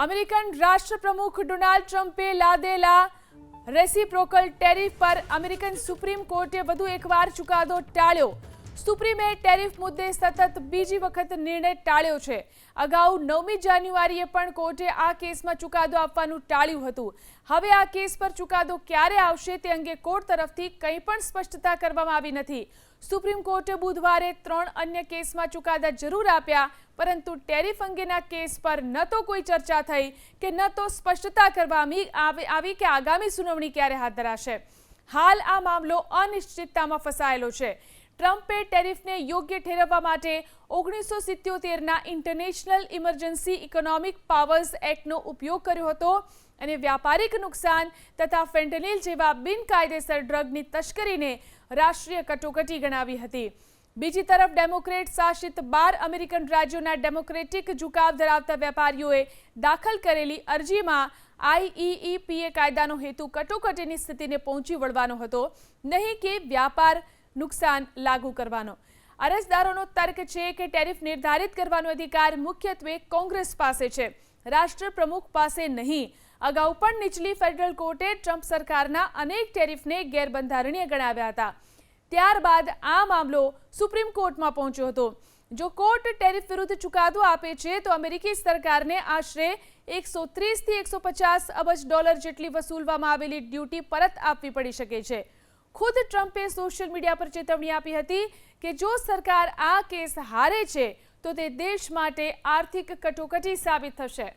American રાષ્ટ્રપ્રમુખ Donald ટ્રમ્પે લાદેલા reciprocal tariff પર અમેરિકન સુપ્રીમ કોર્ટે વધુ એકવાર ચુકાદો ટાળ્યો। સુપ્રીમે ટેરિફ મુદ્દે સતત બીજી વખત નિર્ણય ટાળ્યો છે। અગાઉ 9મી જાન્યુઆરીએ પણ કોર્ટે આ કેસમાં ચુકાદો આપવાનું ટાળ્યું હતું। હવે આ કેસ પર ચુકાદો ક્યારે આવશે તે અંગે કોર્ટ તરફથી કંઈ પણ સ્પષ્ટતા કરવામાં આવી નથી। સુપ્રીમ કોર્ટે બુધવારે 3 અન્ય કેસમાં ચુકાદા જરૂર આપ્યા, પરંતુ ટેરિફ અંગેના કેસ પર ન તો કોઈ ચર્ચા થઈ કે ન તો સ્પષ્ટતા કરવામાં આવી કે આગામી સુનાવણી ક્યારે હાથ ધરાશે। હાલ આ મામલો અનિશ્ચિતતામાં ફસાયેલો છે। ટ્રમ્પે ટેરિફને યોગ્ય ઠેરવવા માટે 1977ના ઇન્ટરનેશનલ ઇમરજન્સી ઇકોનોમિક પાવર્સ એક્ટનો ઉપયોગ કર્યો હતો અને વ્યાપારિક નુકસાન તથા ફેન્ટેનિલ જેવા બિનકાયદેસર ડ્રગની તસ્કરીને રાષ્ટ્રીય કટોકટી ગણાવી હતી। બીજી તરફ ડેમોક્રેટ શાસિત 12 અમેરિકન રાજ્યોના ડેમોક્રેટિક ઝુકાવ ધરાવતા વેપારીઓએ દાખલ કરેલી અરજીમાં IEEPA કાયદાનો હેતુ કટોકટીની સ્થિતિને પહોંચી વળવાનો હતો, નહીં કે વ્યાપાર નુકસાન લાગુ કરવાનો। અરજદારોનો તર્ક છે કે ટેરિફ નિર્ધારિત કરવાનો અધિકાર મુખ્યત્વે કોંગ્રેસ પાસે છે, રાષ્ટ્રપ્રમુખ પાસે નહીં। અગાઉ પણ નીચલી ફેડરલ કોર્ટે ટ્રમ્પ સરકારના અનેક ટેરિફને ગેરબંધારણીય ગણાવ્યા હતા। ત્યારબાદ આ મામલો સુપ્રીમ કોર્ટમાં પહોંચ્યો હતો। જો કોર્ટ ટેરિફ વિરુદ્ધ ચુકાદો આપે છે તો અમેરિકી સરકારને આશરે 130 થી 150 અબજ ડોલર જેટલી વસૂલવામાં આવેલી ડ્યુટી પરત આપવી પડી શકે છે। ખુદ ટ્રમ્પે સોશિયલ મીડિયા પર ચેતવણી આપી હતી કે જો સરકાર આ કેસ હારે છે તો તે દેશ માટે આર્થિક કટોકટી સાબિત થશે।